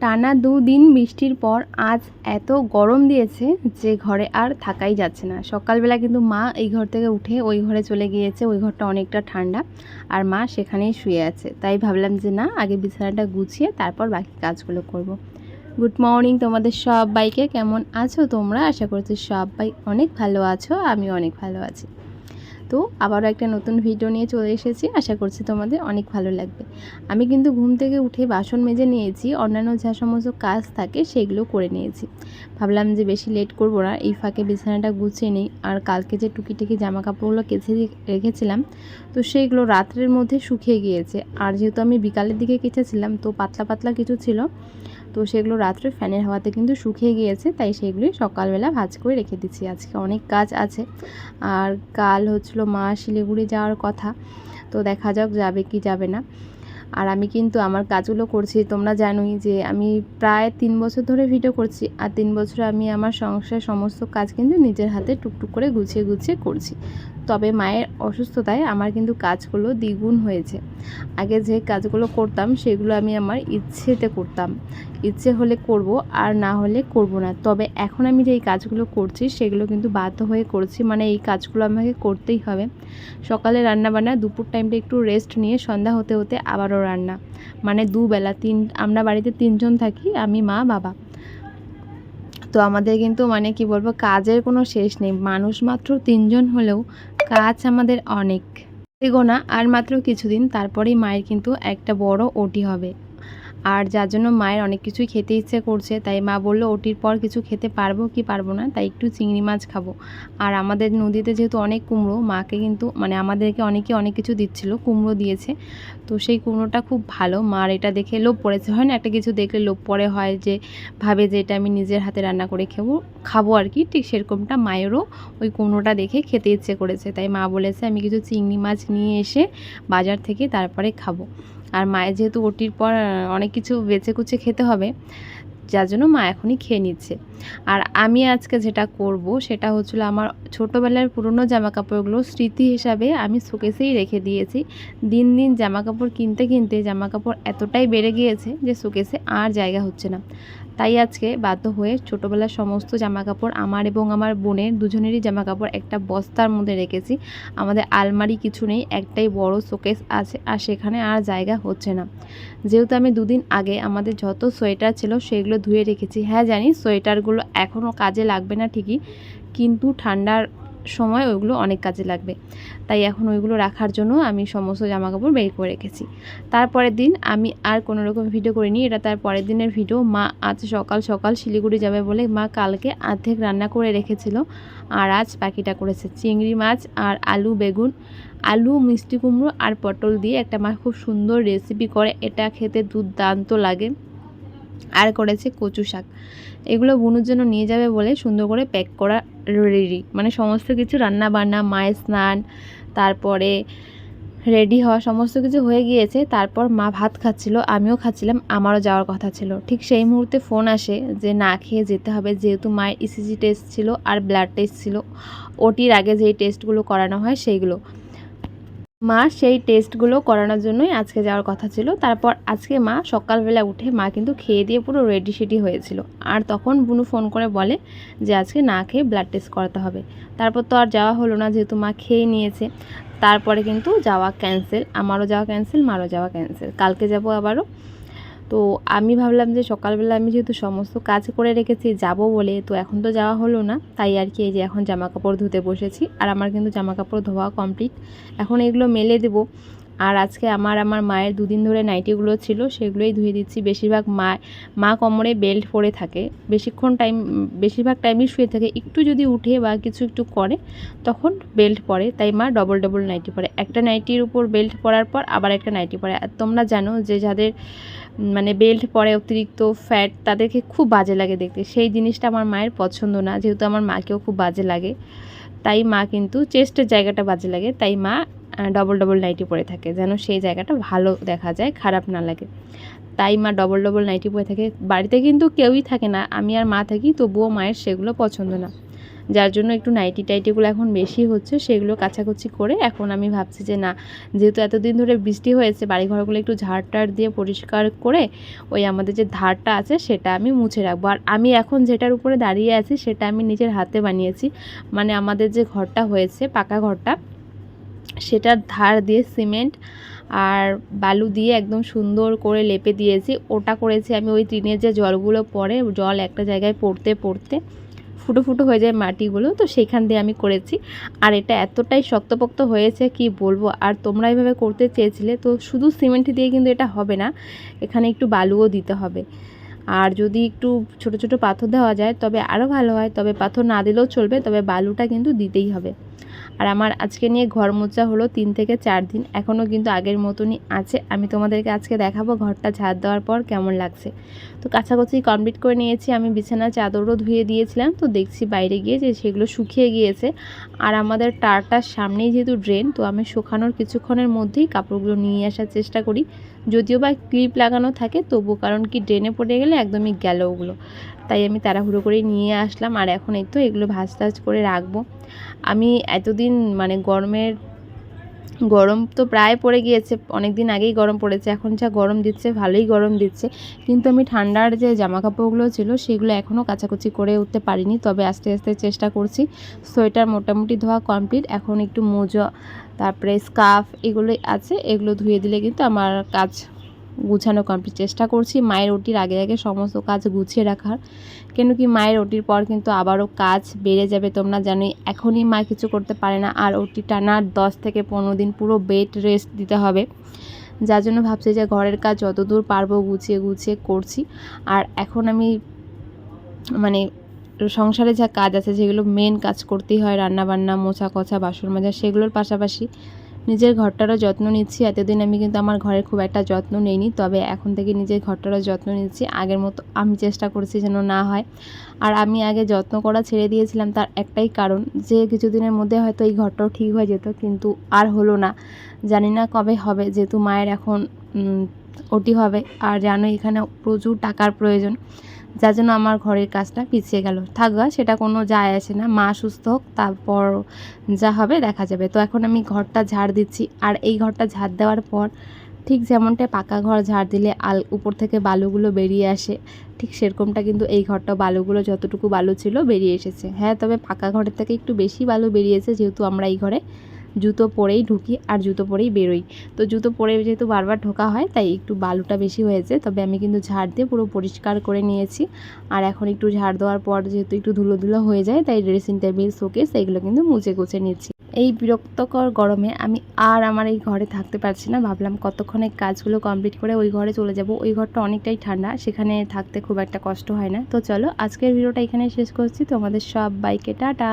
টানা 2 দিন বৃষ্টির পর আজ এত গরম দিয়েছে যে ঘরে আর থাকাই যাচ্ছে না। সকালবেলা কিন্তু মা এই ঘর থেকে উঠে ওই ঘরে চলে গিয়েছে, ওই ঘরটা অনেকটা ঠান্ডা আর মা সেখানেই শুয়ে আছে। তাই ভাবলাম যে না, আগে বিছানাটা গুছিয়ে তারপর বাকি কাজগুলো করব। গুড মর্নিং তোমাদের সবাইকে, কেমন আছো তোমরা? আশা করছি সবাই অনেক ভালো আছো, আমিও অনেক ভালো আছি। তো আবারও একটা নতুন ভিডিও নিয়ে চলে এসেছি, আশা করছি তোমাদের অনেক ভালো লাগবে। আমি কিন্তু ঘুম থেকে উঠে বাসন মেজে নিয়েছি, অন্যান্য যা সমস্ত কাজ থাকে সেগুলো করে নিয়েছি। ভাবলাম যে বেশি লেট করব না, এই ফাঁকে বিছানাটা গুছিয়ে নিই। আর কালকে যে টুকিটাকি জামা কাপড়গুলো কেচে রেখেছিলাম, তো সেইগুলো রাত্রের মধ্যে শুকিয়ে গিয়েছে। আর যেহেতু আমি বিকালের দিকে কেচেছিলাম, তো পাতলা পাতলা কিছু ছিল, তো সেগুলো রাত্রে ফ্যানের হাওয়াতে কিন্তু শুকিয়ে গিয়েছে। তাই সেগুলোই সকালবেলা ভাঁজ করে রেখে দিচ্ছি। আজকে অনেক কাজ আছে, আর কাল হচ্ছিল মা শিলিগুড়ি যাওয়ার কথা, তো দেখা যাক যাবে কি যাবে না। আর আমি কিন্তু আমার কাজগুলো করছি, তোমরা জানোই যে আমি প্রায় 3 বছর ধরে ভিডিও করছি। আর 3 বছর আমি আমার সংসার সমস্ত কাজ কিন্তু নিজের হাতে টুকটুক করে গুছিয়ে গুছিয়ে করছি। তবে মায়ের অসুস্থতায় আমার কিন্তু কাজগুলো দ্বিগুণ হয়েছে। আগে যে কাজগুলো করতাম সেগুলো আমি আমার ইচ্ছেতে করতাম, ইচ্ছে হলে করব আর না হলে করব না। তবে এখন আমি যেই কাজগুলো করছি সেগুলো কিন্তু বাধ্য হয়ে করছি, মানে এই কাজগুলো আমাকে করতেই হবে। সকালে রান্নাবান্না, দুপুর টাইমটা একটু রেস্ট নিয়ে সন্ধ্যা হতে হতে আবারও রান্না, মানে দুবেলা আমরা বাড়িতে 3 জন থাকি, আমি, মা, বাবা। তো আমাদের কিন্তু মানে কি বলবো, কাজের কোনো শেষ নেই। মানুষ মাত্র 3 জন হলেও কাজ আমাদের অনেক। এগোনা আর মাত্র কিছুদিন, তারপরেই মায়ের কিন্তু একটা বড় ওটি হবে। আর যার জন্য মায়ের অনেক কিছুই খেতে ইচ্ছে করছে। তাই মা বললো ওটির পর কিছু খেতে পারবো কি পারবো না, তাই একটু চিংড়ি মাছ খাবো। আর আমাদের নদীতে যেহেতু অনেক কুমড়ো, মাকে কিন্তু মানে আমাদেরকে অনেকে অনেক কিছু দিচ্ছিল, কুমড়ো দিয়েছে। তো সেই কুমড়োটা খুব ভালো, মার এটা দেখে লোভ পড়েছে। হয় না, একটা কিছু দেখলে লোভ পড়ে, হয় যে ভাবে যে এটা আমি নিজের হাতে রান্না করে খাবো আর কি। ঠিক সেরকমটা মায়েরও ওই কুমড়োটা দেখে খেতে ইচ্ছে করেছে। তাই মা বলেছে আমি কিছু চিংড়ি মাছ নিয়ে এসে বাজার থেকে তারপরে খাবো। আর মায়ের যেহেতু ওটির পর অনেক কিছু বেছে কুচে খেতে হবে, যার জন্য মা এখনই খেয়ে নিচ্ছে। আর আমি আজকে যেটা করব সেটা হচ্ছিল আমার ছোটোবেলার পুরনো জামাকাপড়গুলো স্মৃতি হিসাবে আমি শোকেসেই রেখে দিয়েছি। দিন দিন জামাকাপড় কিনতে কিনতে জামাকাপড় এতটাই বেড়ে গিয়েছে যে শোকেসে আর জায়গা হচ্ছে না। তাই আজকে বাধ্য হয়ে ছোটোবেলার সমস্ত জামাকাপড়, আমার এবং আমার বোনের দুজনেরই জামাকাপড় একটা বস্তার মধ্যে রেখেছি। আমাদের আলমারি কিছু নেই, একটাই বড় শোকেস আছে, আর সেখানে আর জায়গা হচ্ছে না। যেহেতু আমি 2 দিন আগে আমাদের যত সোয়েটার ছিল সেগুলো ধুয়ে রেখেছি। হ্যাঁ জানি সোয়েটারগুলো এখনও কাজে লাগবে না ঠিকই, কিন্তু ঠান্ডার সময় ওইগুলো অনেক কাজে লাগবে। তাই এখন ওইগুলো রাখার জন্য আমি সমস্ত জামাকাপড় বের করে রেখেছি। তারপরের দিন আমি আর কোনো রকম ভিডিও করিনি, এটা তার পরের দিনের ভিডিও। মা আজ সকাল সকাল শিলিগুড়ি যাবে বলে মা কালকে অর্ধেক রান্না করে রেখেছিল, আর আজ বাকিটা করেছে। চিংড়ি মাছ আর আলু, বেগুন, আলু, মিষ্টি কুমড়ো আর পটল দিয়ে একটা মা খুব সুন্দর রেসিপি করে, এটা খেতে দুর্দান্ত লাগে। আর করেছে কচু শাক। এগুলো বুনুর জন্য নিয়ে যাবে বলে সুন্দর করে প্যাক করা রেডি, মানে সমস্ত কিছু রান্না বান্না, মায়ের স্নান, তারপরে রেডি হওয়া সমস্ত কিছু হয়ে গিয়েছে। তারপর মা ভাত খাচ্ছিল, আমিও খাচ্ছিলাম, আমারও যাওয়ার কথা ছিল। ঠিক সেই মুহূর্তে ফোন আসে যে না খেয়ে যেতে হবে, যেহেতু মায়ের ইসিজি টেস্ট ছিল আর ব্লাড টেস্ট ছিল, ওটির আগে যেই টেস্টগুলো করানো হয় সেইগুলো। মা সেই টেস্টগুলো করানোর জন্যই আজকে যাওয়ার কথা ছিল। তারপর আজকে মা সকালবেলা উঠে মা কিন্তু খেয়ে দিয়ে পুরো রেডি সেডি হয়েছিল। আর তখন বুনু ফোন করে বলে যে আজকে না খেয়ে ব্লাড টেস্ট করাতে হবে। তারপর তো আর যাওয়া হলো না, যেহেতু মা খেয়ে নিয়েছে। তারপরে কিন্তু যাওয়া ক্যান্সেল, আমারও যাওয়া ক্যান্সেল, মারও যাওয়া ক্যান্সেল। কালকে যাব আবারও। তো আমি ভাবলাম যে সকালবেলা আমি যেহেতু সমস্ত কাজ করে রেখেছি যাব বলে, তো এখন তো যাওয়া হলো না। তাই আর কি এই যে এখন জামাকাপড় ধুতে বসেছি। আর আমার কিন্তু জামাকাপড় ধোয়া কমপ্লিট, এখন এগুলো মেলে দেবো। আর আজকে আমার মায়ের 2 দিন ধরে নাইটিগুলো ছিল, সেগুলোই ধুয়ে দিচ্ছি। বেশিরভাগ মা কোমরে বেল্ট পরে থাকে, বেশিরভাগ টাইমই শুয়ে থাকে। একটু যদি উঠে বা কিছু একটু করে তখন বেল্ট পরে, তাই মা ডবল ডবল নাইটি পরে। একটা নাইটির উপর বেল্ট পরার পর আবার একটা নাইটি পরে। আর তোমরা জানো যে যাদের মানে বেল্ট পরে অতিরিক্ত ফ্যাট, তাদেরকে খুব বাজে লাগে দেখতে। সেই জিনিসটা আমার মায়ের পছন্দ না, যেহেতু আমার মাকেও খুব বাজে লাগে। তাই মা কিন্তু চেস্টের জায়গাটা বাজে লাগে, তাই মা ডবল ডবল নাইটি পরে থাকে, যেন সেই জায়গাটা ভালো দেখা যায়, খারাপ না লাগে। তাই মা ডবল ডবল নাইটি পরে থাকে। বাড়িতে কিন্তু কেউই থাকে না, আমি আর মা থাকি, তবুও মায়ের সেগুলো পছন্দ না। যার জন্য একটু নাইটি টাইটিগুলো এখন বেশি হচ্ছে, সেগুলো কাচাকুচি করে এখন আমি ভাবছি যে না, যেহেতু এতদিন ধরে বৃষ্টি হয়েছে, বাড়িঘরগুলো একটু ঝাড় টাড় দিয়ে পরিষ্কার করে ওই আমাদের যে ধারটা আছে সেটা আমি মুছে রাখবো। আর আমি এখন যেটার উপরে দাঁড়িয়ে আছি সেটা আমি নিজের হাতে বানিয়েছি, মানে আমাদের যে ঘরটা হয়েছে পাকা ঘরটা, সেটার ধার দিয়ে সিমেন্ট আর বালু দিয়ে একদম সুন্দর করে লেপে দিয়েছি। ওটা করেছি আমি ওই টিনের যে জলগুলো পড়ে, জল একটা জায়গায় পড়তে পড়তে ফুটো ফুটো হয়ে যায় মাটিগুলো, তো সেখান দিয়ে আমি করেছি। আর এটা এতটাই শক্তপোক্ত হয়েছে কি বলবো। আর তোমরা এইভাবে করতে চেয়েছিলে, তো শুধু সিমেন্ট দিয়ে কিন্তু এটা হবে না, এখানে একটু বালুও দিতে হবে। আর যদি একটু ছোট ছোট পাথর দেওয়া যায় তবে আরও ভালো হয়, তবে পাথর না দিলেও চলবে, তবে বালুটা কিন্তু দিতেই হবে। আর আমার আজকে নিয়ে ঘর মোছা হলো 3 থেকে 4 দিন, এখনও কিন্তু আগের মতনই আছে। আমি তোমাদেরকে আজকে দেখাবো ঘরটা ঝাড় দেওয়ার পর কেমন লাগছে। তো কাছাকাছি কমপ্লিট করে নিয়েছি, আমি বিছানার চাদরও ধুয়ে দিয়েছিলাম, তো দেখছি বাইরে গিয়ে যে সেগুলো শুকিয়ে গিয়েছে। আর আমাদের টারটার সামনেই যেহেতু ড্রেন, তো আমি শুকানোর কিছুক্ষণের মধ্যেই কাপড়গুলো নিয়ে আসার চেষ্টা করি, যদিও বা ক্লিপ লাগানো থাকে তবু, কারণ কি ড্রেনে পড়ে গেলে একদমই গেল ওগুলো, তাই আমি তাড়াহুড়ো করে নিয়ে আসলাম। আর এখন এই তো এগুলো ভাঁজ টাজ করে রাখবো। আমি এতদিন মানে গরম তো প্রায় পড়ে গিয়েছে, অনেক দিন আগেই গরম পড়েছে, এখন যা গরম দিচ্ছে ভালোই গরম দিচ্ছে, কিন্তু আমি ঠান্ডার যে জামা কাপড়গুলো ছিল সেগুলো এখনও কাচাকুচি করে উঠতে পারিনি, তবে আস্তে আস্তে চেষ্টা করছি। সোয়েটার মোটামুটি ধোয়া কমপ্লিট, এখন একটু মোজা তারপরে স্কার্ফ এগুলোই আছে, এগুলো ধুয়ে দিলে কিন্তু আমার কাজ গুছানো কমপ্লিট। চেষ্টা করছি মায়ের ওটির আগে আগে সমস্ত কাজ গুছিয়ে রাখার, কেন কি মায়ের ওটির পর কিন্তু আবারও কাজ বেড়ে যাবে, তোমরা জানোই এখনই মা কিছু করতে পারে না, আর ওটি টানা 10 থেকে 15 দিন পুরো বেড রেস্ট দিতে হবে। যার জন্য ভাবছি যে ঘরের কাজ যতদূর পারবো গুছিয়ে গুছিয়ে করছি। আর এখন আমি মানে সংসারে যা কাজ আছে, যেগুলো মেন কাজ করতেই হয়, রান্নাবান্না, মোছা কছা, বাসন মাজা, সেগুলোর পাশাপাশি নিজের ঘরটারও যত্ন নিচ্ছি। এতদিন আমি কিন্তু আমার ঘরের খুব একটা যত্ন নেইনি, তবে এখন থেকে নিজের ঘরটারও যত্ন নিচ্ছি, আগের মতো আমি চেষ্টা করছি যেন না হয়। আর আমি আগে যত্ন করা ছেড়ে দিয়েছিলাম, তার একটাই কারণ যে কিছুদিনের মধ্যে হয়তো এই ঘরটাও ঠিক হয়ে যেত, কিন্তু আর হলো না, জানি না কবে হবে, যেহেতু মায়ের এখন ওটি হবে, আর জানো এখানে প্রচুর টাকার প্রয়োজন, যার জন্য আমার ঘরের কাজটা পিছিয়ে গেল। থাকবা সেটা কোনো যায় আসে না, মা সুস্থ হোক, তারপর যা হবে দেখা যাবে। তো এখন আমি ঘরটা ঝাড় দিচ্ছি, আর এই ঘরটা ঝাড় দেওয়ার পর ঠিক যেমনটা পাকা ঘর ঝাড় দিলে উপর থেকে বালুগুলো বেরিয়ে আসে, ঠিক সেরকমটা কিন্তু এই ঘরটা বালুগুলো যতটুকু বালু ছিল বেরিয়ে এসেছে। হ্যাঁ, তবে পাকা ঘরের থেকে একটু বেশি বালু বেরিয়েছে, যেহেতু আমরা এই ঘরে জুতো পরেই ঢুকি আর জুতো পরেই বেরোই, তো জুতো পরে যেহেতু বারবার ঢোকা হয় তাই একটু বালুটা বেশি হয়েছে। তবে আমি কিন্তু ঝাড় দিয়ে পুরো পরিষ্কার করে নিয়েছি। আর এখন একটু ঝাড় দেওয়ার পর যেহেতু একটু ধুলো ধুলো হয়ে যায়, তাই ড্রেসিং টেবিল, শোকেস এগুলো কিন্তু মুছে গুছে নিচ্ছি। এই বিরক্তকর গরমে আমি আর আমার এই ঘরে থাকতে পারছি না, ভাবলাম কতক্ষণে কাজগুলো কমপ্লিট করে ওই ঘরে চলে যাব। ওই ঘরটা অনেকটাই ঠান্ডা, সেখানে থাকতে খুব একটা কষ্ট হয় না। তো চলো আজকের ভিডিওটা এখানে শেষ করছি, তোমাদের সবাইকে টাটা।